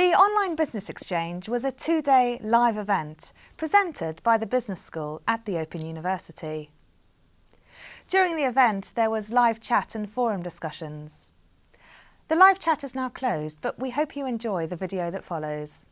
The Online Business Exchange was a two-day live event presented by the Business School at the Open University. During the event, there was live chat and forum discussions. The live chat is now closed, but we hope you enjoy the video that follows.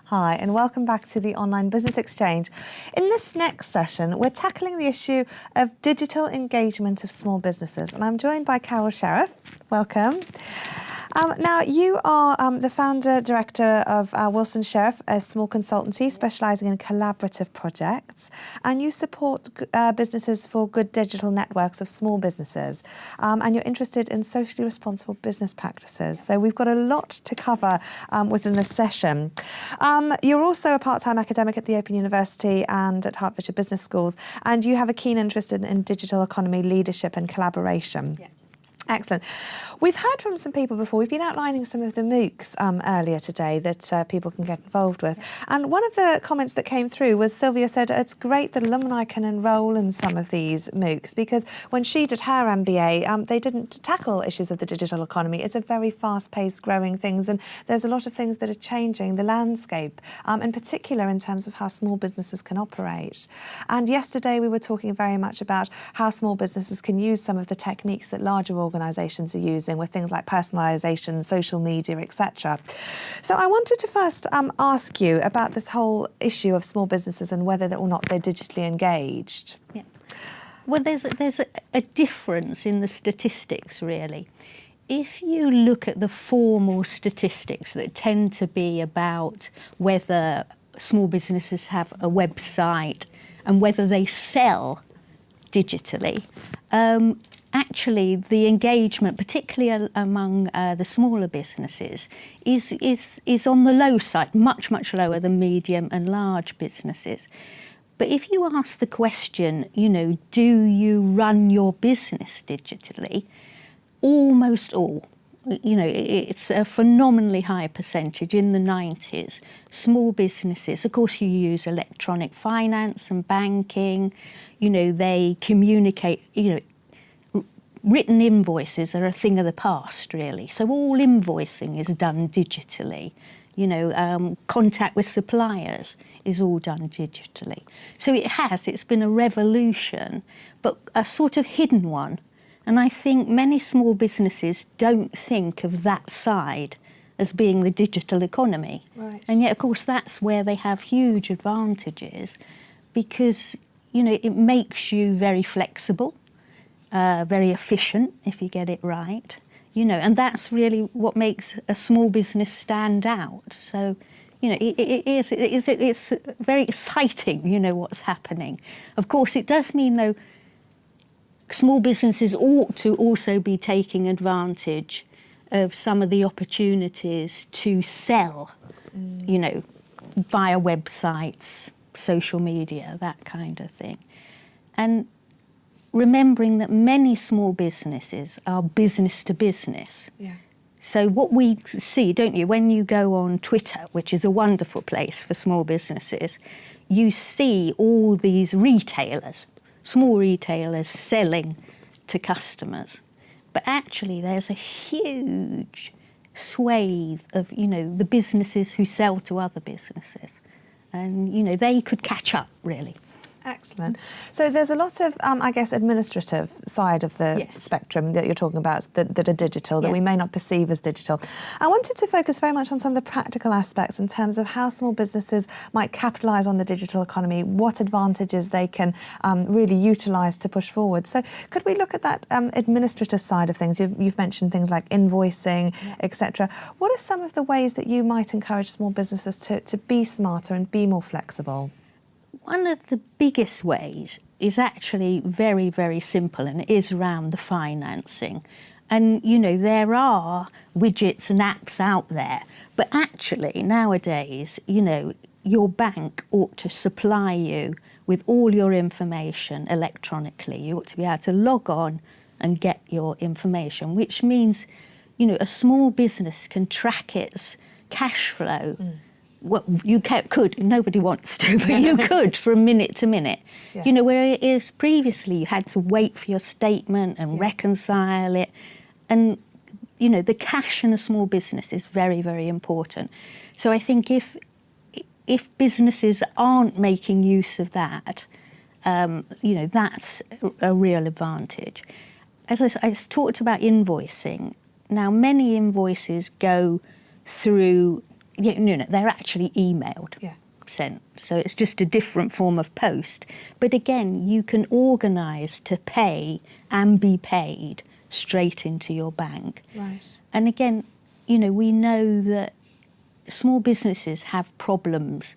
Hi, and welcome back to the Online Business Exchange. In this next session, we're tackling the issue of digital engagement of small businesses, and I'm joined by Carol Sheriff. Welcome. Now, you are the founder director of Wilson Sheriff, a small consultancy specialising in collaborative projects, and you support businesses for good digital networks of small businesses, and you're interested in socially responsible business practices. So we've got a lot to cover within this session. You're also a part-time academic at the Open University and at Hertfordshire Business Schools, and you have a keen interest in digital economy, leadership and collaboration. Yeah. Excellent. We've heard from some people before. We've been outlining some of the MOOCs earlier today that people can get involved with. And one of the comments that came through was Sylvia said it's great that alumni can enrol in some of these MOOCs because when she did her MBA, they didn't tackle issues of the digital economy. It's a very fast-paced growing things, and there's a lot of things that are changing the landscape, in particular in terms of how small businesses can operate. And yesterday we were talking very much about how small businesses can use some of the techniques that larger organisations are using with things like personalisation, social media, etc. So I wanted to first ask you about this whole issue of small businesses and whether or not they're digitally engaged. Yeah. Well, there's a difference in the statistics, really. If you look at the formal statistics that tend to be about whether small businesses have a website and whether they sell digitally, actually, the engagement, particularly among the smaller businesses, is on the low side, much lower than medium and large businesses. But if you ask the question, do you run your business digitally? Almost all, it's a phenomenally high percentage in the 90s. Small businesses, of course, you use electronic finance and banking. They communicate. Written invoices are a thing of the past, really. So all invoicing is done digitally. Contact with suppliers is all done digitally. So it's been a revolution, but a sort of hidden one. And I think many small businesses don't think of that side as being the digital economy. Right. And yet, of course, that's where they have huge advantages because, it makes you very flexible. Very efficient, if you get it right, and that's really what makes a small business stand out. So, it's very exciting, what's happening. Of course, it does mean, though, small businesses ought to also be taking advantage of some of the opportunities to sell, via websites, social media, that kind of thing. And remembering that many small businesses are business to business. Yeah. So what we see, don't you, when you go on Twitter, which is a wonderful place for small businesses, you see all these retailers, small retailers selling to customers. But actually there's a huge swathe of, the businesses who sell to other businesses. And, they could catch up, really. Excellent. So there's a lot of, administrative side of the spectrum that you're talking about that are digital, that we may not perceive as digital. I wanted to focus very much on some of the practical aspects in terms of how small businesses might capitalise on the digital economy, what advantages they can really utilise to push forward. So could we look at that administrative side of things? You've mentioned things like invoicing, etc. What are some of the ways that you might encourage small businesses to be smarter and be more flexible? One of the biggest ways is actually very, very simple, and it is around the financing. And, there are widgets and apps out there, but actually nowadays, your bank ought to supply you with all your information electronically. You ought to be able to log on and get your information, which means, a small business can track its cash flow well, you could, nobody wants to, but you could from minute to minute. Yeah. You know, where it is previously you had to wait for your statement and reconcile it. And, you know, the cash in a small business is very, very important. So I think if businesses aren't making use of that, you know, that's a real advantage. As I talked about invoicing, now many invoices go through, you know, they're actually emailed, sent. So it's just a different form of post. But again, you can organise to pay and be paid straight into your bank. Right. And again, you know, we know that small businesses have problems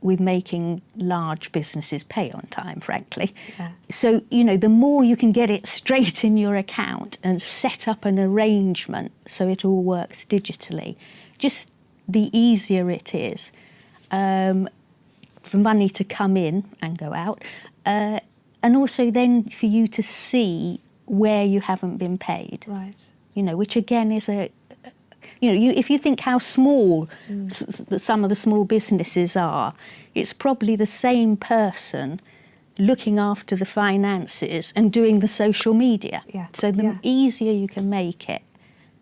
with making large businesses pay on time, frankly. Yeah. So, you know, the more you can get it straight in your account and set up an arrangement so it all works digitally, just the easier it is for money to come in and go out, and also then for you to see where you haven't been paid. Right. You know, which again is you know, if you think how small some of the small businesses are, it's probably the same person looking after the finances and doing the social media. Yeah. So the easier you can make it,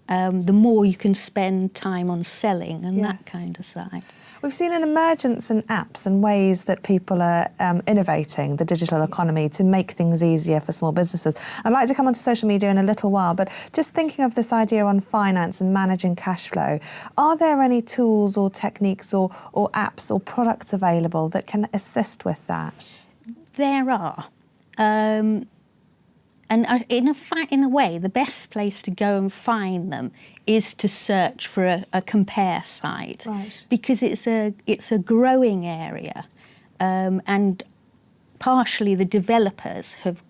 the more you can spend time on selling and that kind of side. We've seen an emergence in apps and ways that people are innovating the digital economy to make things easier for small businesses. I'd like to come onto social media in a little while, but just thinking of this idea on finance and managing cash flow, are there any tools or techniques or apps or products available that can assist with that? There are. And in a way, the best place to go and find them is to search for a compare site, right. because it's a growing area, and partially the developers have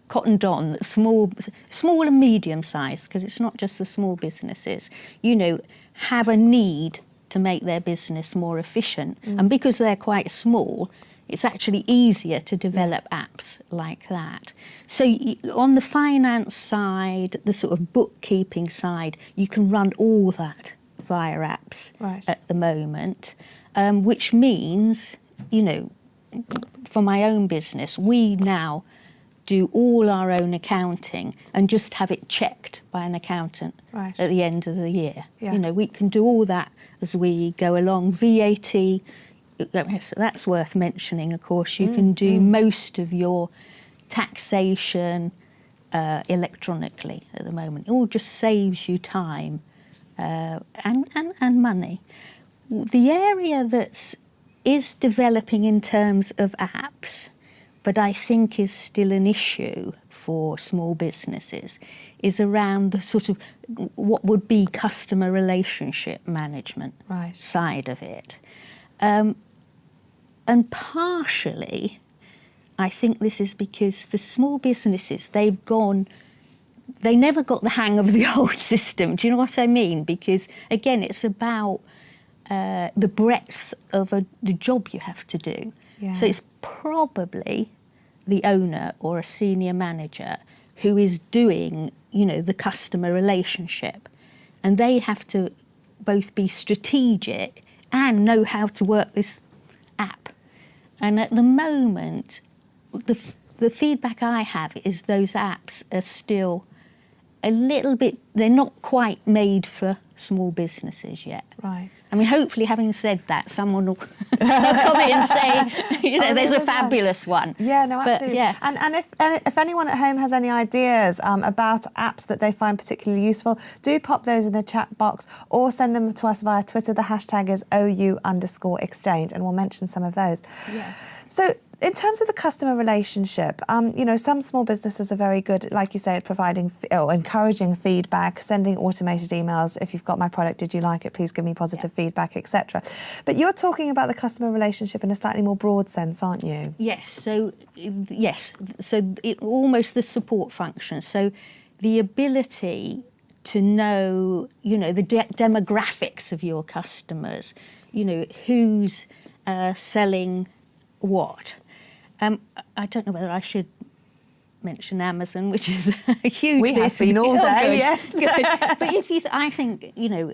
cottoned on that small and medium size, because it's not just the small businesses, you know, have a need to make their business more efficient, and because they're quite small, it's actually easier to develop apps like that. So on the finance side, the sort of bookkeeping side, you can run all that via apps at the moment, which means, you know, for my own business, we now do all our own accounting and just have it checked by an accountant at the end of the year. You know, we can do all that as we go along. VAT, that's worth mentioning, of course. You can do most of your taxation electronically at the moment. It all just saves you time and money. The area that is developing in terms of apps, but I think is still an issue for small businesses, is around the sort of what would be customer relationship management side of it. And partially, I think this is because for small businesses, they never got the hang of the old system. Do you know what I mean? Because, again, it's about the breadth of the job you have to do. Yeah. So it's probably the owner or a senior manager who is doing, you know, the customer relationship. And they have to both be strategic and know how to work this app. And at the moment, the feedback I have is those apps are still a little bit, they're not quite made for small businesses yet. Right. I mean, hopefully, having said that, someone will come in and say, you know, there's a fabulous one. Yeah, no, absolutely. But, yeah. And if anyone at home has any ideas about apps that they find particularly useful, do pop those in the chat box or send them to us via Twitter. The hashtag is OU_exchange, and we'll mention some of those. Yeah. So, in terms of the customer relationship, you know, some small businesses are very good, like you say, at providing or encouraging feedback, sending automated emails. If you've got my product, did you like it? Please give me positive feedback, etc. But you're talking about the customer relationship in a slightly more broad sense, aren't you? Yes. So almost the support function. So the ability to know, you know, the demographics of your customers. You know, who's selling what. I don't know whether I should mention Amazon, which is a huge We have been all day, yes. Good. But I think, you know,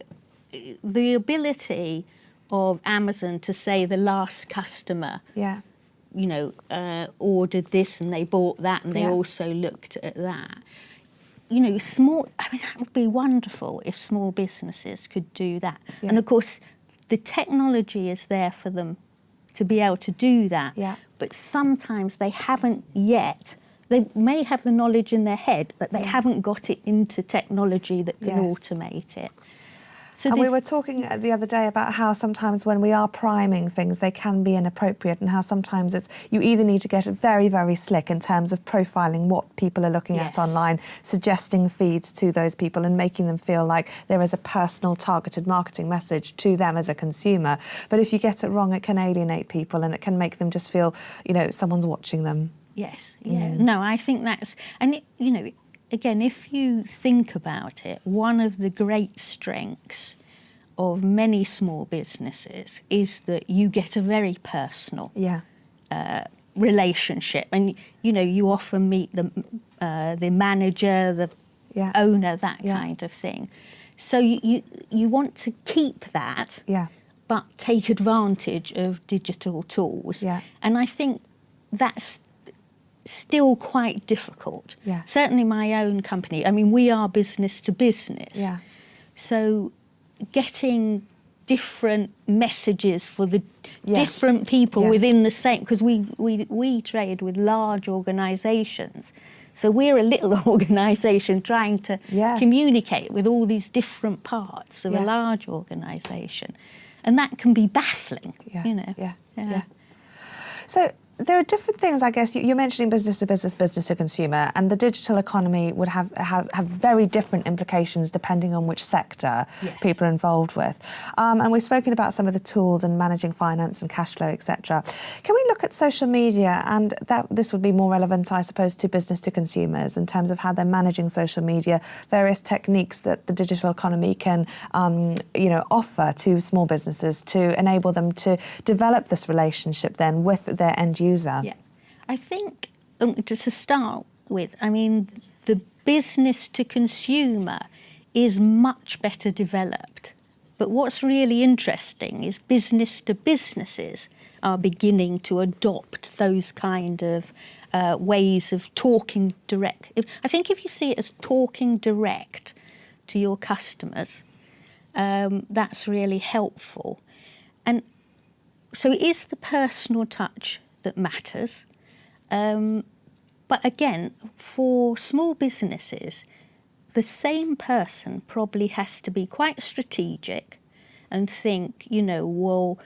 the ability of Amazon to say the last customer, Yeah. Ordered this and they bought that and they Yeah. also looked at that. That would be wonderful if small businesses could do that. Yeah. And of course, the technology is there for them to be able to do that. Yeah. But sometimes they haven't yet. They may have the knowledge in their head, but they haven't got it into technology that can Yes. automate it. So And we were talking the other day about how sometimes when we are priming things, they can be inappropriate, and how sometimes you either need to get it very, very slick in terms of profiling what people are looking Yes. at online, suggesting feeds to those people and making them feel like there is a personal targeted marketing message to them as a consumer. But if you get it wrong, it can alienate people and it can make them just feel, someone's watching them. Yes, yeah. No, I think that's... And, again, if you think about it, one of the great strengths of many small businesses is that you get a very personal relationship, and you often meet the manager, the owner, that kind of thing. So you want to keep that, but take advantage of digital tools. Yeah. And I think that's still quite difficult. Yeah. Certainly my own company, we are business to business. Yeah. So getting different messages for the different people within the same, because we trade with large organisations. So we're a little organisation trying to communicate with all these different parts of a large organisation. And that can be baffling, Yeah. So there are different things, I guess. You're mentioning business to business, business to consumer, and the digital economy would have very different implications depending on which sector people are involved with. And we've spoken about some of the tools and managing finance and cash flow, etc. Can we look at social media? And this would be more relevant, I suppose, to business to consumers in terms of how they're managing social media, various techniques that the digital economy can, offer to small businesses to enable them to develop this relationship then with their end user. Yeah, I think just to start with, the business to consumer is much better developed. But what's really interesting is business to businesses are beginning to adopt those kind of ways of talking direct. I think if you see it as talking direct to your customers, that's really helpful. And so it is the personal touch that matters. But again, for small businesses, the same person probably has to be quite strategic and think, what's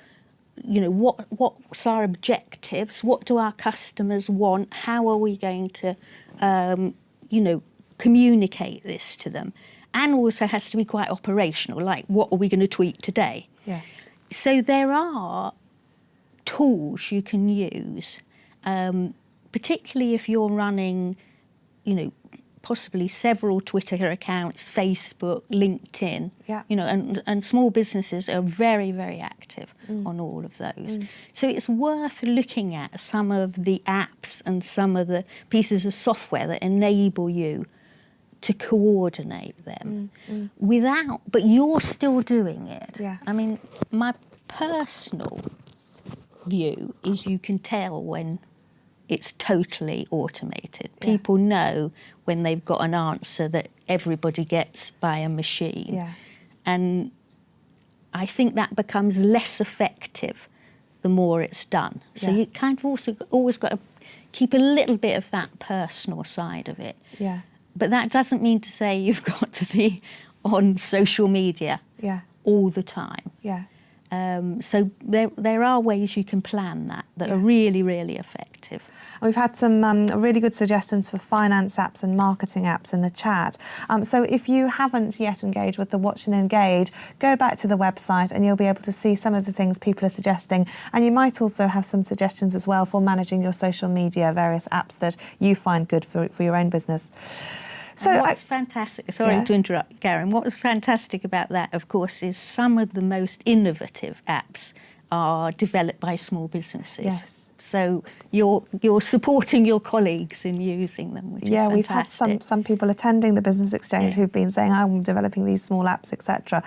our objectives? What do our customers want? How are we going to, communicate this to them? And also has to be quite operational, like what are we going to tweet today? Yeah. So there are tools you can use, particularly if you're running, possibly several Twitter accounts, Facebook, LinkedIn, and small businesses are very, very active on all of those. So it's worth looking at some of the apps and some of the pieces of software that enable you to coordinate them but you're still doing it. Yeah. My personal view is you can tell when it's totally automated. People know when they've got an answer that everybody gets by a machine. Yeah. And I think that becomes less effective the more it's done. So you kind of also always got to keep a little bit of that personal side of it. Yeah. But that doesn't mean to say you've got to be on social media all the time. Yeah. So there are ways you can plan that are really, really effective. We've had some really good suggestions for finance apps and marketing apps in the chat. So if you haven't yet engaged with the Watch and Engage, go back to the website and you'll be able to see some of the things people are suggesting. And you might also have some suggestions as well for managing your social media, various apps that you find good for your own business. So what's fantastic, sorry to interrupt, Karen, what was fantastic about that, of course, is some of the most innovative apps are developed by small businesses. Yes. So you're supporting your colleagues in using them, which is fantastic. We've had some people attending the Business Exchange who've been saying, I'm developing these small apps, etc.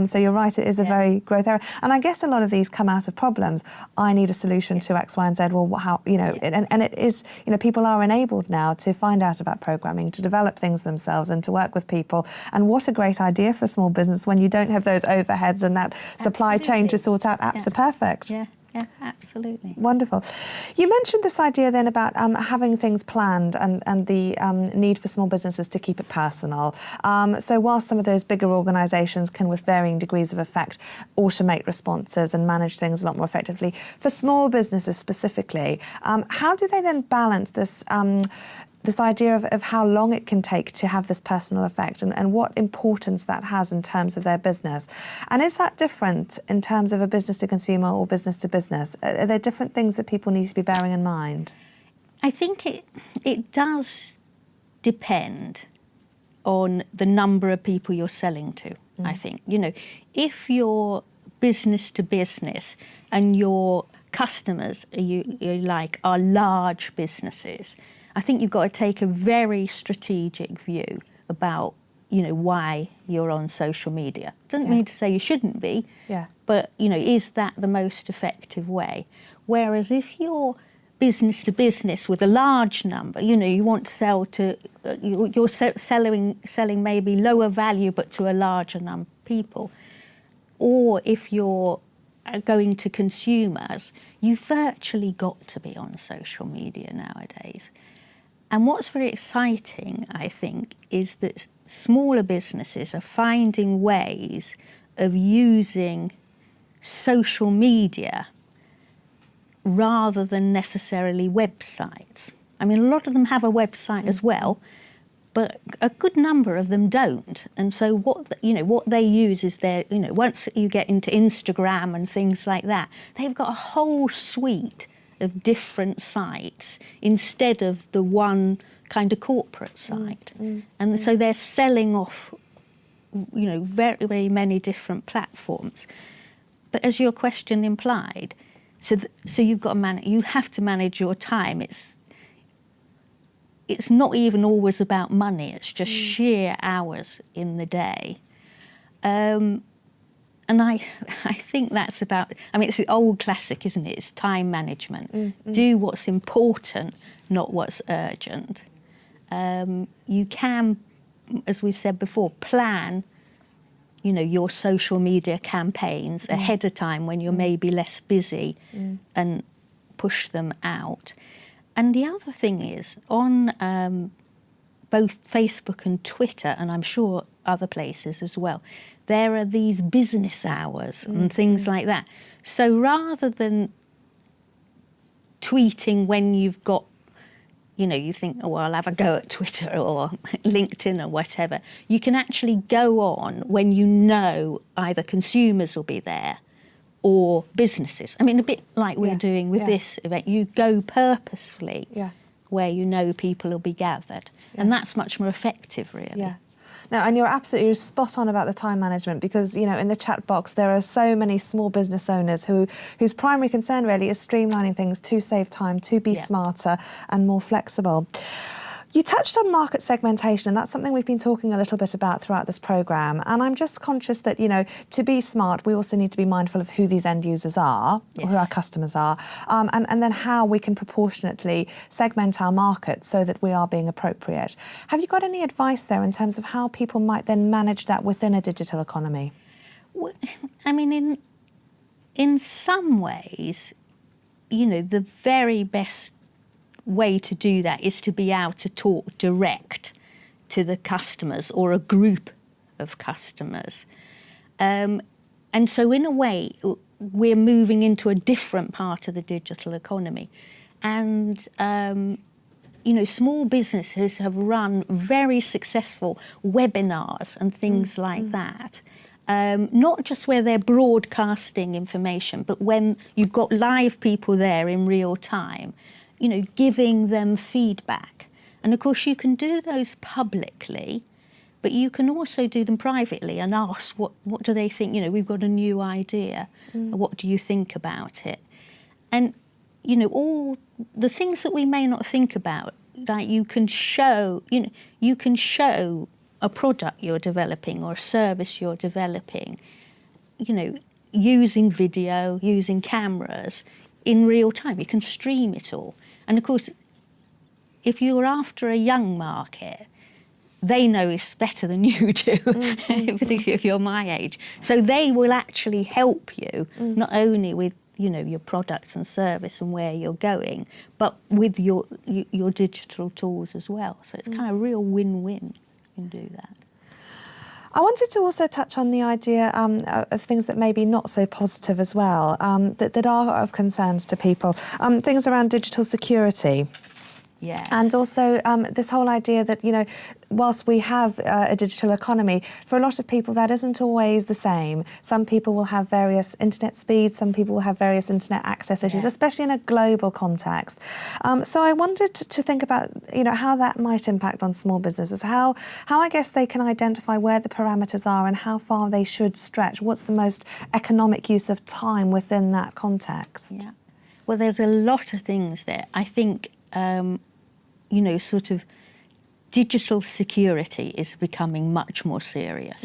So you're right, it is a very growth area. And I guess a lot of these come out of problems. I need a solution to X, Y, and Z. Well, how, and it is, people are enabled now to find out about programming, to develop things themselves and to work with people. And what a great idea for a small business when you don't have those overheads and that supply chain to sort out. Apps are perfect. Yeah, absolutely. Wonderful. You mentioned this idea then about having things planned and the need for small businesses to keep it personal. So whilst some of those bigger organisations can, with varying degrees of effect, automate responses and manage things a lot more effectively, for small businesses specifically, how do they then balance this this idea of how long it can take to have this personal effect and what importance that has in terms of their business? And is that different in terms of a business to consumer or business to business? Are there different things that people need to be bearing in mind? I think it does depend on the number of people you're selling to, I think. If you're business to business and your customers, are large businesses, I think you've got to take a very strategic view about, why you're on social media. Doesn't mean to say you shouldn't be, but, is that the most effective way? Whereas if you're business to business with a large number, you want to sell to, you're selling maybe lower value but to a larger number of people. Or if you're going to consumers, you've virtually got to be on social media nowadays. And what's very exciting, I think, is that smaller businesses are finding ways of using social media rather than necessarily websites. I mean, a lot of them have a website as well, but a good number of them don't. And so what they use is once you get into Instagram and things like that, they've got a whole suite of different sites instead of the one kind of corporate site. And so they're selling off, very, very many different platforms. But as your question implied, so you've got to you have to manage your time. It's not even always about money, it's just sheer hours in the day. And I think that's about, it's the old classic, isn't it? It's time management. Do what's important, not what's urgent. You can, as we said before, plan, your social media campaigns ahead of time when you're maybe less busy and push them out. And the other thing is, on both Facebook and Twitter, and I'm sure other places as well, there are these business hours and things like that. So rather than tweeting when you've got, you think, I'll have a go at Twitter or LinkedIn or whatever, you can actually go on when either consumers will be there or businesses. A bit like we're doing with this event. You go purposefully where people will be gathered. And that's much more effective, really. Yeah. No, and you're absolutely spot on about the time management because, in the chat box, there are so many small business owners whose primary concern really is streamlining things to save time, to be smarter and more flexible. You touched on market segmentation, and that's something we've been talking a little bit about throughout this programme. And I'm just conscious that, to be smart, we also need to be mindful of who these end users are, or who our customers are, and then how we can proportionately segment our market so that we are being appropriate. Have you got any advice there in terms of how people might then manage that within a digital economy? Well, in some ways, the very best way to do that is to be able to talk direct to the customers or a group of customers. And so in a way, we're moving into a different part of the digital economy. And, small businesses have run very successful webinars and things like that. Not just where they're broadcasting information, but when you've got live people there in real time, giving them feedback. And of course you can do those publicly, but you can also do them privately and ask what do they think, we've got a new idea, what do you think about it? And, all the things that we may not think about, like you can show a product you're developing or a service you're developing, using video, using cameras in real time. You can stream it all. And of course, if you're after a young market, they know it's better than you do, particularly if you're my age. So they will actually help you, not only with your products and service and where you're going, but with your digital tools as well. So it's kind of a real win-win. You can do that. I wanted to also touch on the idea of things that may be not so positive as well, that are of concerns to people. Things around digital security. Yeah. And also this whole idea that, whilst we have a digital economy, for a lot of people that isn't always the same. Some people will have various internet speeds, some people will have various internet access issues, especially in a global context. So I wanted to think about, how that might impact on small businesses, how I guess they can identify where the parameters are and how far they should stretch. What's the most economic use of time within that context? Yeah. Well, there's a lot of things there. I think sort of digital security is becoming much more serious.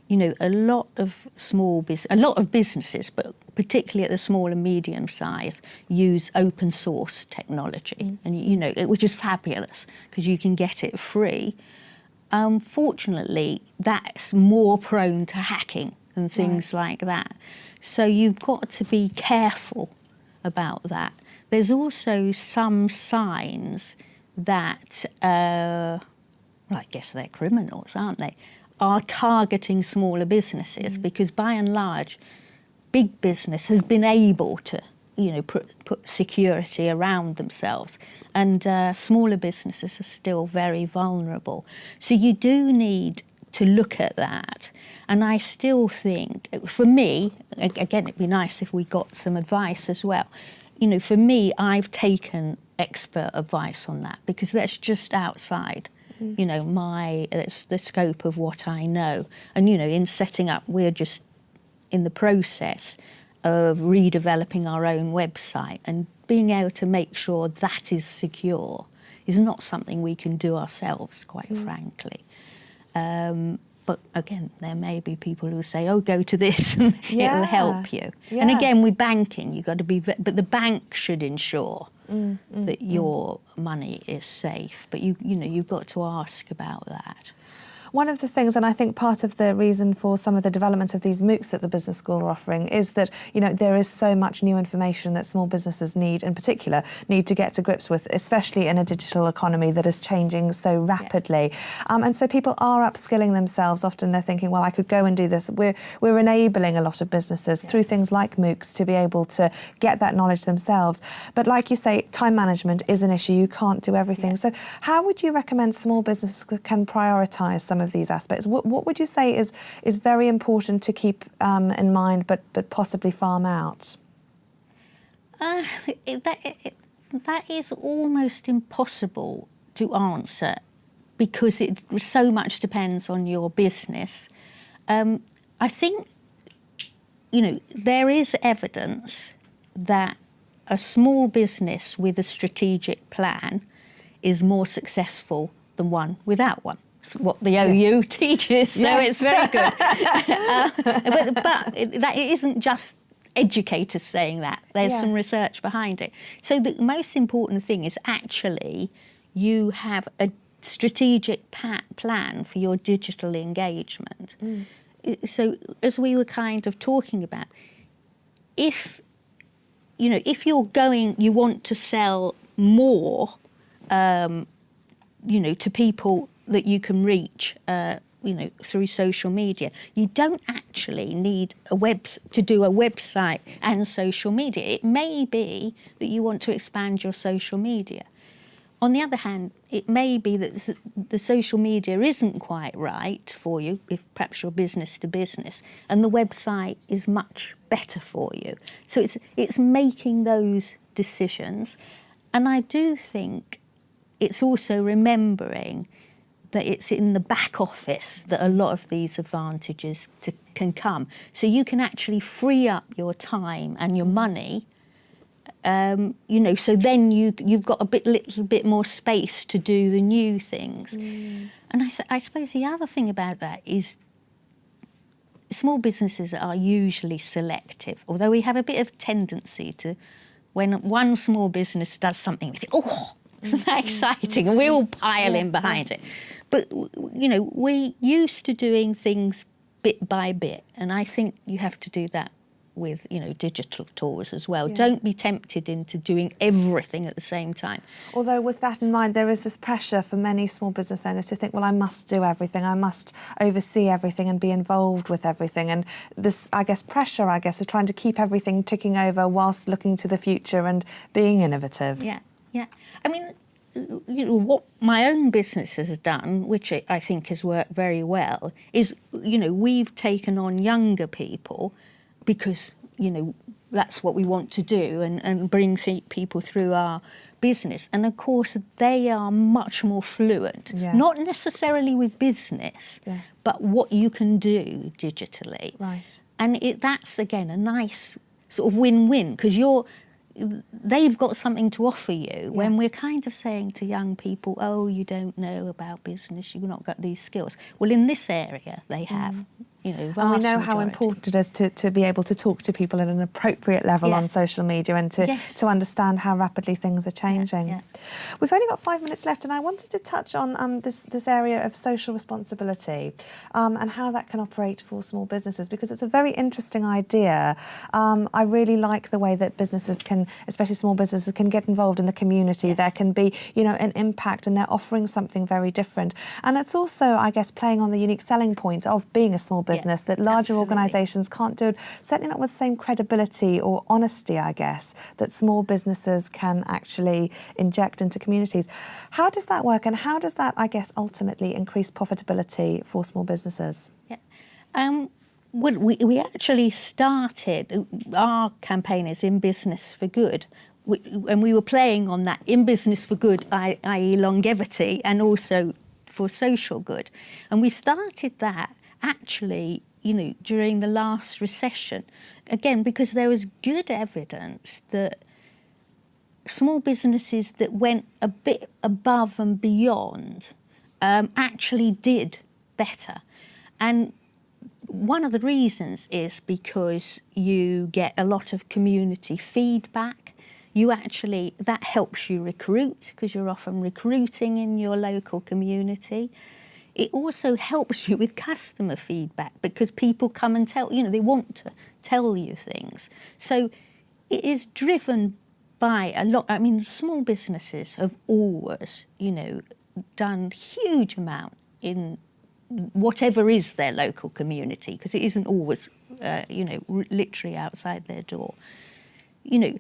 A lot of businesses, but particularly at the small and medium size, use open source technology, and which is fabulous because you can get it free. Unfortunately, that's more prone to hacking and things like that. So you've got to be careful about that. There's also some signs that, I guess they're criminals, aren't they, are targeting smaller businesses because by and large, big business has been able to, put security around themselves, and smaller businesses are still very vulnerable. So you do need to look at that. And I still think, for me, again, it'd be nice if we got some advice as well. For me, I've taken expert advice on that because that's just outside, it's the scope of what I know. And, in setting up, we're just in the process of redeveloping our own website, and being able to make sure that is secure is not something we can do ourselves, quite frankly. But again, there may be people who say, "Oh, go to this, and it'll help you." And again, with banking, you've got to be, but the bank should ensure that your money is safe. But you've got to ask about that. One of the things, and I think part of the reason for some of the development of these MOOCs that the Business School are offering, is that there is so much new information that small businesses need, in particular, need to get to grips with, especially in a digital economy that is changing so rapidly. And so people are upskilling themselves. Often they're thinking, well, I could go and do this. We're enabling a lot of businesses through things like MOOCs to be able to get that knowledge themselves. But like you say, time management is an issue. You can't do everything. So how would you recommend small businesses can prioritise some of these aspects? What would you say is very important to keep in mind, but possibly farm out? That is almost impossible to answer because it so much depends on your business. I think there is evidence that a small business with a strategic plan is more successful than one without one. It's what the OU teaches, so it's very good. But that it isn't just educators saying that. There's some research behind it. So the most important thing is actually you have a strategic plan for your digital engagement. So as we were kind of talking about, if you want to sell more, to people that you can reach, through social media. You don't actually need to do a website and social media. It may be that you want to expand your social media. On the other hand, it may be that the social media isn't quite right for you, if perhaps you're business to business, and the website is much better for you. So it's making those decisions. And I do think it's also remembering that it's in the back office that a lot of these advantages can come. So you can actually free up your time and your money You know, so then you've got little bit more space to do the new things. And I suppose the other thing about that is small businesses are usually selective, although we have a bit of tendency to, when one small business does something, we think, oh, isn't that exciting? And we all pile in behind it. But, you know, we're used to doing things bit by bit, and I think you have to do that with, you know, digital tools as well. Don't be tempted into doing everything at the same time. Although with that in mind, there is this pressure for many small business owners to think, well, I must do everything, I must oversee everything and be involved with everything. And this, I guess, pressure, of trying to keep everything ticking over whilst looking to the future and being innovative. Yeah. I mean, you know, what my own business has done, which I think has worked very well, is, you know, we've taken on younger people because, you know, that's what we want to do and bring people through our business. And of course, they are much more fluent, not necessarily with business, but what you can do digitally. Right. And that's, again, a nice sort of win-win, because they've got something to offer you when we're kind of saying to young people, oh, you don't know about business, you've not got these skills. Well, in this area, they have. You know, and we know how important it is to be able to talk to people at an appropriate level on social media and to understand how rapidly things are changing. We've only got 5 minutes left, and I wanted to touch on this area of social responsibility and how that can operate for small businesses, because it's a very interesting idea. I really like the way that businesses can, especially small businesses, can get involved in the community. There can be, you know, an impact, and they're offering something very different. And it's also, I guess, playing on the unique selling point of being a small business that larger organisations can't do, certainly not with the same credibility or honesty, I guess, that small businesses can actually inject into communities. How does that work, and how does that, I guess, ultimately increase profitability for small businesses? Well, we actually started, our campaign is In Business for Good, and we were playing on that in business for good, i.e. longevity, and also for social good. And we started that actually, you know, during the last recession, again, because there was good evidence that small businesses that went a bit above and beyond actually did better. And one of the reasons is because you get a lot of community feedback. That helps you recruit, because you're often recruiting in your local community. It also helps you with customer feedback, because people come and tell, you know, they want to tell you things. So it is driven by a lot. I mean, small businesses have always, you know, done huge amount in whatever is their local community, because it isn't always, you know, literally outside their door. You know,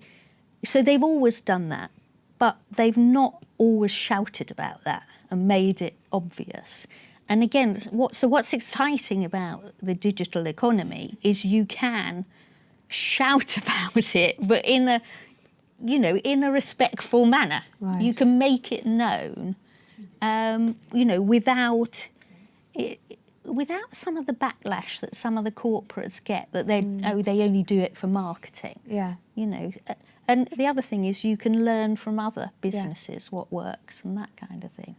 so they've always done that, but they've not always shouted about that and made it obvious. And again, what's exciting about the digital economy is you can shout about it, but in a, you know, in a respectful manner. Right. You can make it known, you know, without some of the backlash that some of the corporates get, that they only do it for marketing. Yeah. You know. And the other thing is you can learn from other businesses what works and that kind of thing.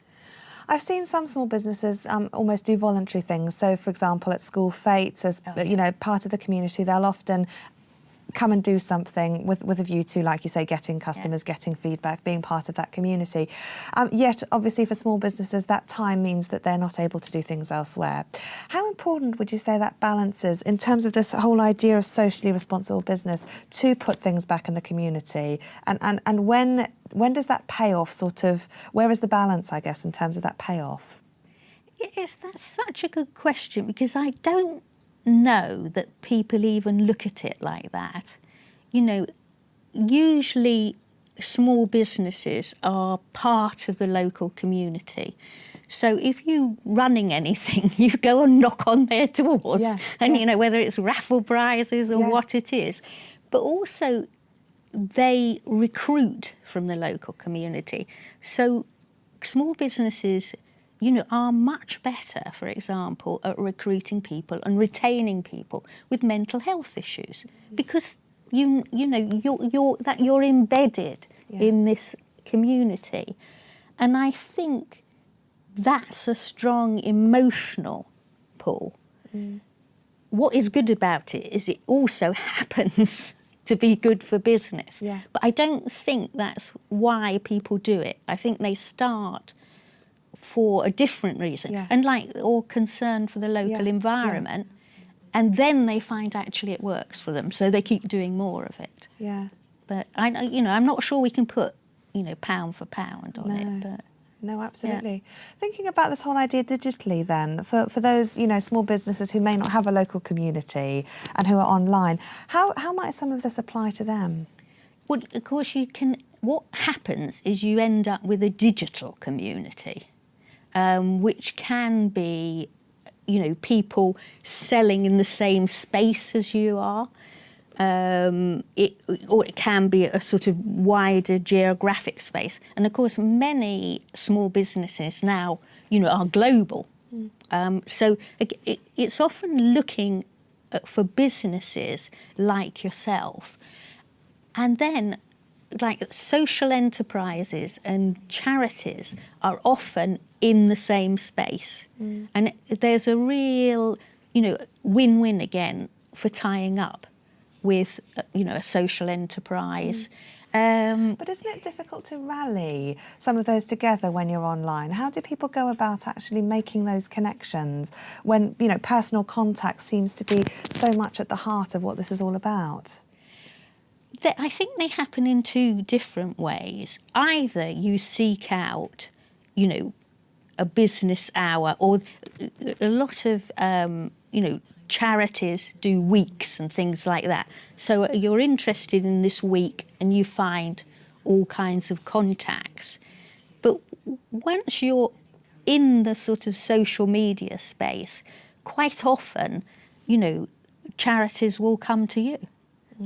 I've seen some small businesses almost do voluntary things. So, for example, at school fetes, as you know, part of the community, they'll often come and do something with a view to, like you say, getting customers, getting feedback, being part of that community. Yet, obviously, for small businesses, that time means that they're not able to do things elsewhere. How important would you say that balance is in terms of this whole idea of socially responsible business to put things back in the community? And when does that payoff sort of, where is the balance, I guess, in terms of that payoff? Yes, that's such a good question, because I don't know that people even look at it like that. You know, usually small businesses are part of the local community. So if you're running anything, you go and knock on their doors. And, you know, whether it's raffle prizes or what it is. But also, they recruit from the local community. So small businesses, you know, are much better, for example, at recruiting people and retaining people with mental health issues, because you're embedded Yeah. in this community, and I think that's a strong emotional pull. What is good about it is it also happens to be good for business. Yeah. But I don't think that's why people do it. I think they start for a different reason, Yeah. and or concern for the local Yeah. environment, and then they find actually it works for them, so they keep doing more of it. Yeah. But I'm not sure we can put pound for pound on it. But No, absolutely. Thinking about this whole idea digitally then, for those, small businesses who may not have a local community and who are online, how might some of this apply to them? well, of course, what happens is you end up with a digital community, which can be, people selling in the same space as you are. Or it can be a sort of wider geographic space. And of course, many small businesses now, are global. So it's often looking for businesses like yourself. And then, social enterprises and charities are often in the same space. And there's a real, win-win again for tying up with, a social enterprise. But isn't it difficult to rally some of those together when you're online? How do people go about actually making those connections when, personal contact seems to be so much at the heart of what this is all about? I think they happen in two different ways. Either you seek out, a business hour, or a lot of, charities do weeks and things like that. So you're interested in this week and you find all kinds of contacts. But once you're in the sort of social media space, quite often, charities will come to you.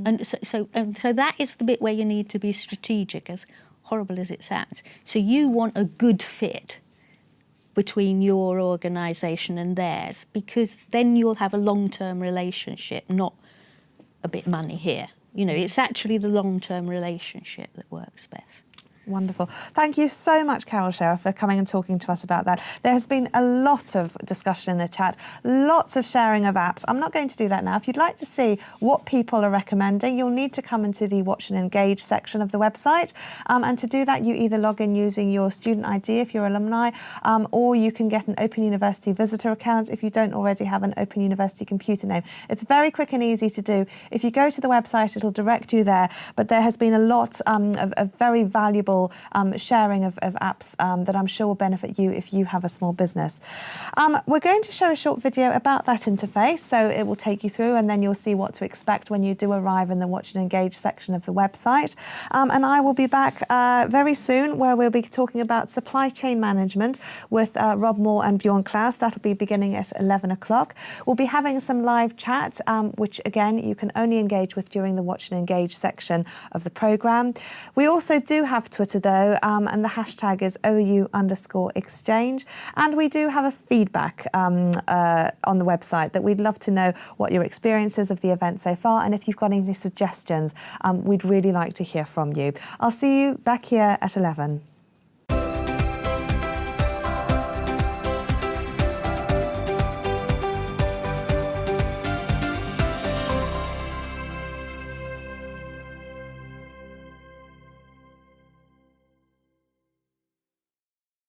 And so that is the bit where you need to be strategic, as horrible as it sounds. So you want a good fit between your organisation and theirs, because then you'll have a long-term relationship, not a bit of money here. It's actually the long-term relationship that works best. Wonderful. Thank you so much, Carol Scherer, for coming and talking to us about that. There has been a lot of discussion in the chat, lots of sharing of apps. I'm not going to do that now. If you'd like to see what people are recommending, you'll need to come into the Watch and Engage section of the website. And to do that, you either log in using your student ID if you're alumni, or you can get an Open University visitor account if you don't already have an Open University computer name. It's very quick and easy to do. If you go to the website, it'll direct you there. But there has been a lot of very valuable sharing of apps that I'm sure will benefit you if you have a small business. We're going to show a short video about that interface, so it will take you through and then you'll see what to expect when you do arrive in the Watch and Engage section of the website. And I will be back very soon, where we'll be talking about supply chain management with Rob Moore and Bjorn Klaus. That'll be beginning at 11 o'clock. We'll be having some live chat, which again you can only engage with during the Watch and Engage section of the programme. We also do have Twitter though, and the hashtag is OU_exchange. And we do have a feedback on the website that we'd love to know what your experiences of the event so far, and if you've got any suggestions, we'd really like to hear from you. I'll see you back here at 11.